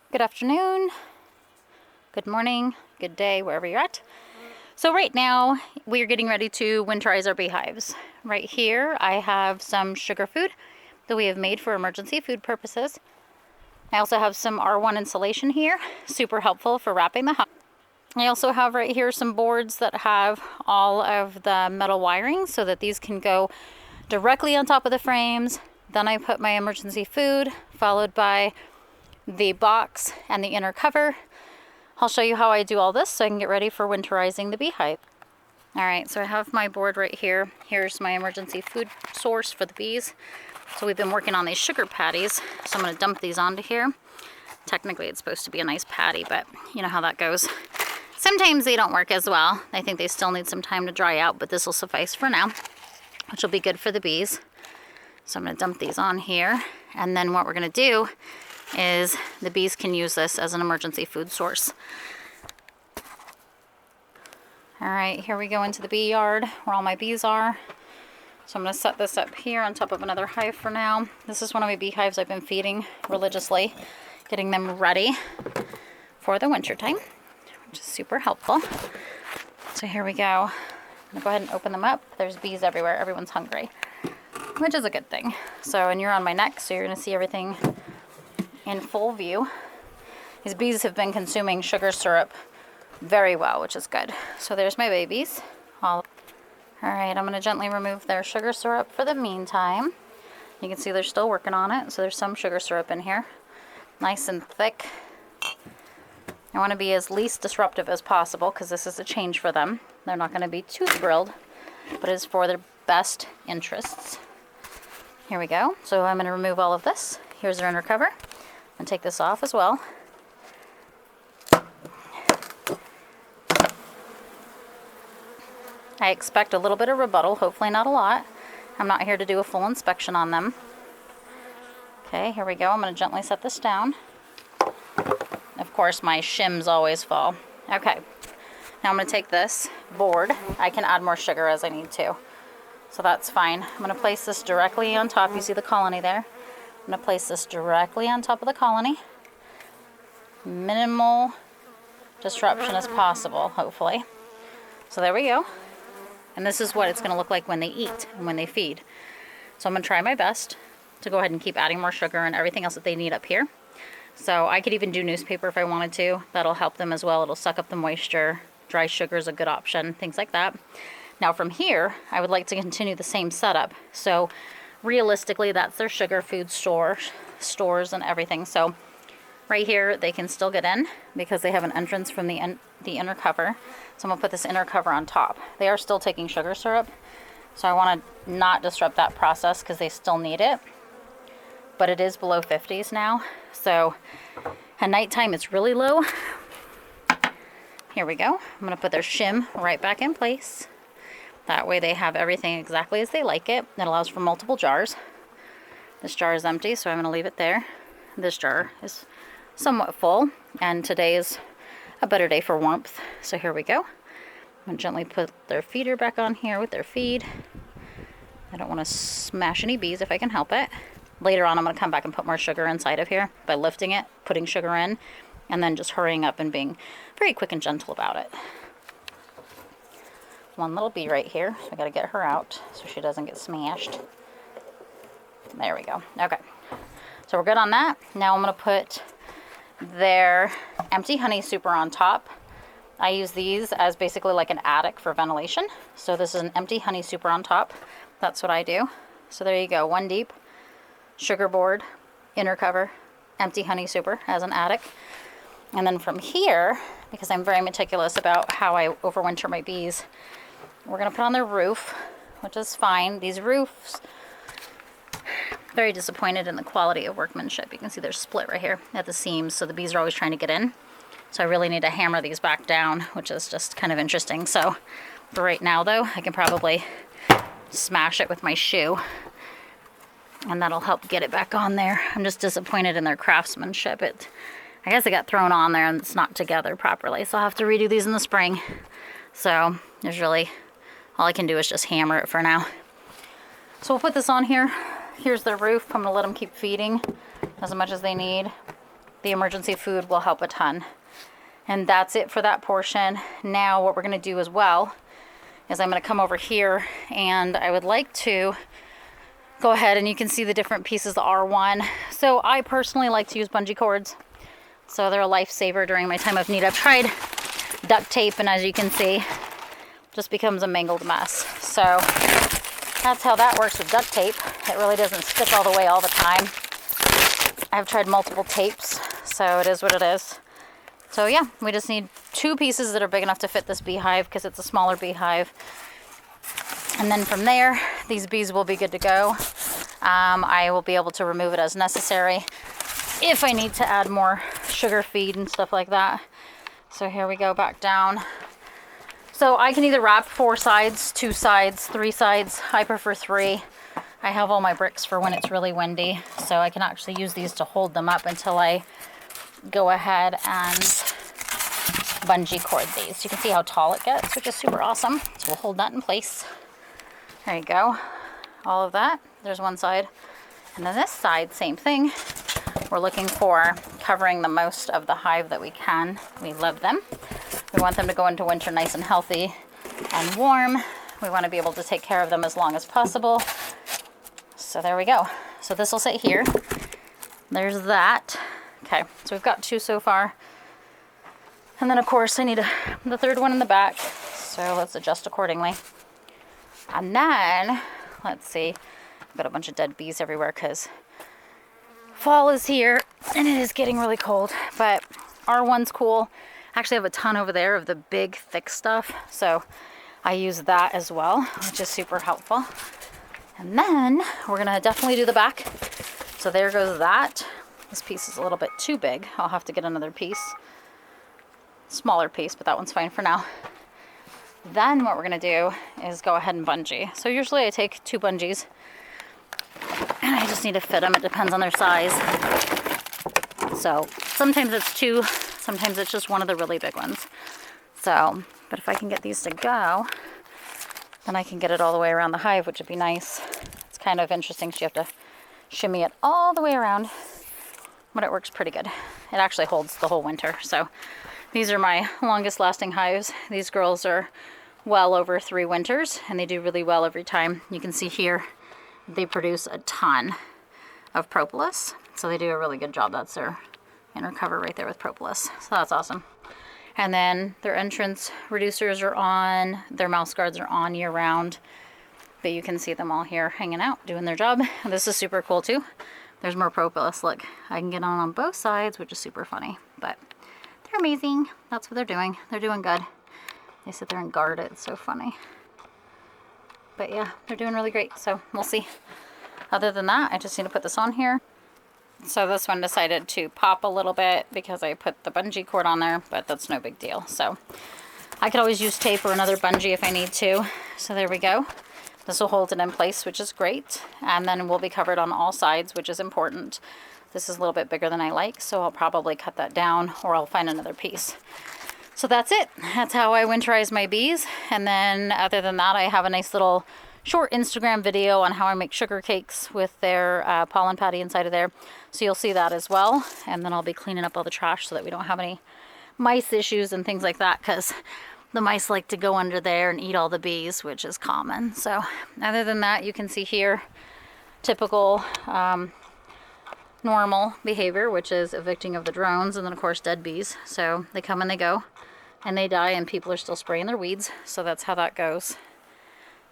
Good afternoon, good morning, good day, wherever you're at. So right now we are getting ready to winterize our beehives. Right here I have some sugar food that we have made for emergency food purposes. I also have some R1 insulation here, super helpful for wrapping the hive. I also have right here some boards that have all of the metal wiring so that these can go directly on top of the frames. Then I put my emergency food, followed by the box and the inner cover. I'll show you how I do all this so I can get ready for winterizing the beehive. All right, so I have my board right here. Here's my emergency food source for the bees. So we've been working on these sugar patties, so I'm going to dump these onto here. Technically it's supposed to be a nice patty, but you know how that goes. Sometimes they don't work as well. I think they still need some time to dry out, but this will suffice for now, which will be good for the bees. So I'm going to dump these on here, and then what we're going to do is the bees can use this as an emergency food source. All right, here we go into the bee yard where all my bees are. So I'm going to set this up here on top of another hive for now. This is one of my beehives I've been feeding religiously, getting them ready for the winter time, which is super helpful. So here we go. I'm going to go ahead and open them up. There's bees everywhere. Everyone's hungry, which is a good thing. So, and you're on my neck, so you're going to see everything in full view. These bees have been consuming sugar syrup very well, which is good. So there's my babies. All right, I'm going to gently remove their sugar syrup for the meantime. You can see they're still working on it, so there's some sugar syrup in here. Nice and thick. I want to be as least disruptive as possible because this is a change for them. They're not going to be too thrilled, but it's for their best interests. Here we go. So I'm going to remove all of this. Here's their inner cover. And take this off as well. I expect a little bit of rebuttal, hopefully not a lot. I'm not here to do a full inspection on them. Okay, here we go. I'm going to gently set this down. Of course, my shims always fall. Okay, now I'm going to take this board. I can add more sugar as I need to, so that's fine. I'm going to place this directly on top. You see the colony there? I'm going to place this directly on top of the colony. Minimal disruption as possible, hopefully. So there we go. And this is what it's going to look like when they eat and when they feed. So I'm going to try my best to go ahead and keep adding more sugar and everything else that they need up here. So I could even do newspaper if I wanted to. That'll help them as well. It'll suck up the moisture. Dry sugar is a good option, things like that. Now from here, I would like to continue the same setup. So realistically, that's their sugar food stores and everything. So right here, they can still get in because they have an entrance from the inner cover. So I'm going to put this inner cover on top. They are still taking sugar syrup, so I want to not disrupt that process because they still need it. But it is below 50s now, so at nighttime it's really low. Here we go. I'm going to put their shim right back in place. That way they have everything exactly as they like it. It allows for multiple jars. This jar is empty, so I'm going to leave it there. This jar is somewhat full, and today is a better day for warmth. So here we go. I'm going to gently put their feeder back on here with their feed. I don't want to smash any bees if I can help it. Later on, I'm going to come back and put more sugar inside of here by lifting it, putting sugar in, and then just hurrying up and being very quick and gentle about it. One little bee right here, so I got to get her out so she doesn't get smashed. There we go. Okay, so we're good on that. Now I'm going to put their empty honey super on top. I use these as basically like an attic for ventilation. So this is an empty honey super on top. That's what I do. So there you go, one deep, sugar board, inner cover, empty honey super as an attic. And then from here, because I'm very meticulous about how I overwinter my bees, we're going to put on their roof, which is fine. These roofs, very disappointed in the quality of workmanship. You can see they're split right here at the seams, so the bees are always trying to get in. So I really need to hammer these back down, which is just kind of interesting. So for right now, though, I can probably smash it with my shoe, and that'll help get it back on there. I'm just disappointed in their craftsmanship. I guess it got thrown on there and it's not together properly, so I'll have to redo these in the spring. So there's really, all I can do is just hammer it for now. So we'll put this on here. Here's their roof. I'm going to let them keep feeding as much as they need. the emergency food will help a ton. And that's it for that portion. Now what we're gonna do as well is I'm gonna come over here, and I would like to go ahead, and you can see the different pieces, the R1. So I personally like to use bungee cords. So they're a lifesaver during my time of need. I've tried duct tape, and as you can see, just becomes a mangled mess. So that's how that works with duct tape. It really doesn't stick all the way all the time. I've tried multiple tapes, so it is what it is. So yeah, we just need 2 pieces that are big enough to fit this beehive because it's a smaller beehive. And then from there, these bees will be good to go. I will be able to remove it as necessary if I need to add more sugar feed and stuff like that. So here we go, back down. So I can either wrap 4 sides, 2 sides, 3 sides. I prefer 3. I have all my bricks for when it's really windy, so I can actually use these to hold them up until I go ahead and bungee cord these. You can see how tall it gets, which is super awesome. So we'll hold that in place. There you go. All of that. There's one side. And then this side, same thing. We're looking for covering the most of the hive that we can. We love them. We want them to go into winter nice and healthy and warm. We want to be able to take care of them as long as possible. So there we go. So this will sit here. There's that. Okay, so we've got 2 so far. And then of course I need the 3rd one in the back. So let's adjust accordingly. And then, let's see, I've got a bunch of dead bees everywhere because fall is here and it is getting really cold. But R1's cool. I actually have a ton over there of the big thick stuff. So I use that as well, which is super helpful. And then we're gonna definitely do the back. So there goes that. This piece is a little bit too big. I'll have to get another piece. Smaller piece, but that one's fine for now. Then what we're gonna do is go ahead and bungee. So usually I take 2 bungees and I just need to fit them. It depends on their size. So sometimes it's 2, sometimes it's just one of the really big ones. So, but if I can get these to go, then I can get it all the way around the hive, which would be nice. It's kind of interesting, so you have to shimmy it all the way around. But it works pretty good. It actually holds the whole winter. So these are my longest lasting hives. These girls are well over 3 winters and they do really well every time. You can see here they produce a ton of propolis. So they do a really good job. That's their inner cover right there with propolis. So that's awesome. And then their entrance reducers are on, their mouse guards are on year round. But you can see them all here hanging out, doing their job. And this is super cool too. There's more propolis. Look, I can get on both sides, which is super funny. But they're amazing. That's what they're doing. They're doing good. They sit there and guard it. It's so funny. But yeah, they're doing really great. So we'll see. Other than that, I just need to put this on here. So this one decided to pop a little bit because I put the bungee cord on there, but that's no big deal. So I could always use tape or another bungee if I need to. So there we go. This will hold it in place, which is great. And then we'll be covered on all sides, which is important. This is a little bit bigger than I like, so I'll probably cut that down or I'll find another piece. So that's it. That's how I winterize my bees. And then other than that, I have a nice little short Instagram video on how I make sugar cakes with their pollen patty inside of there. So you'll see that as well. And then I'll be cleaning up all the trash so that we don't have any mice issues and things like that, because the mice like to go under there and eat all the bees, which is common. So other than that, you can see here typical normal behavior, which is evicting of the drones, and then of course dead bees. So they come and they go and they die, and people are still spraying their weeds. So that's how that goes.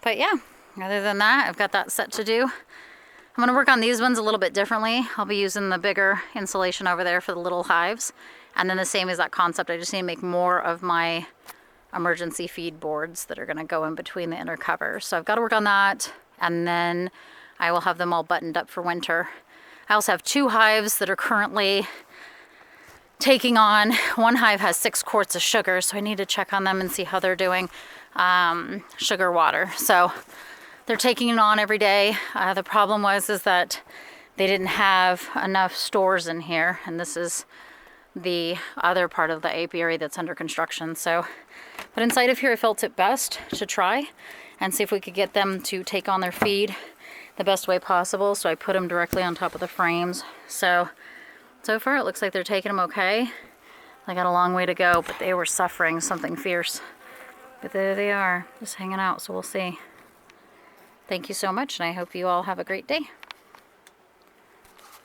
But yeah, other than that, I've got that set to do. I'm going to work on these ones a little bit differently. I'll be using the bigger insulation over there for the little hives. And then the same as that concept, I just need to make more of my emergency feed boards that are going to go in between the inner covers. So I've got to work on that, and then I will have them all buttoned up for winter. I also have 2 hives that are currently taking on. One hive has 6 quarts of sugar, so I need to check on them and see how they're doing. Sugar water. So they're taking it on every day. The problem is that they didn't have enough stores in here, and this is the other part of the apiary that's under construction. So, but inside of here, I felt it best to try and see if we could get them to take on their feed the best way possible. So I put them directly on top of the frames. So So far, it looks like they're taking them okay. They got a long way to go, but they were suffering something fierce. But there they are, just hanging out, so we'll see. Thank you so much, and I hope you all have a great day.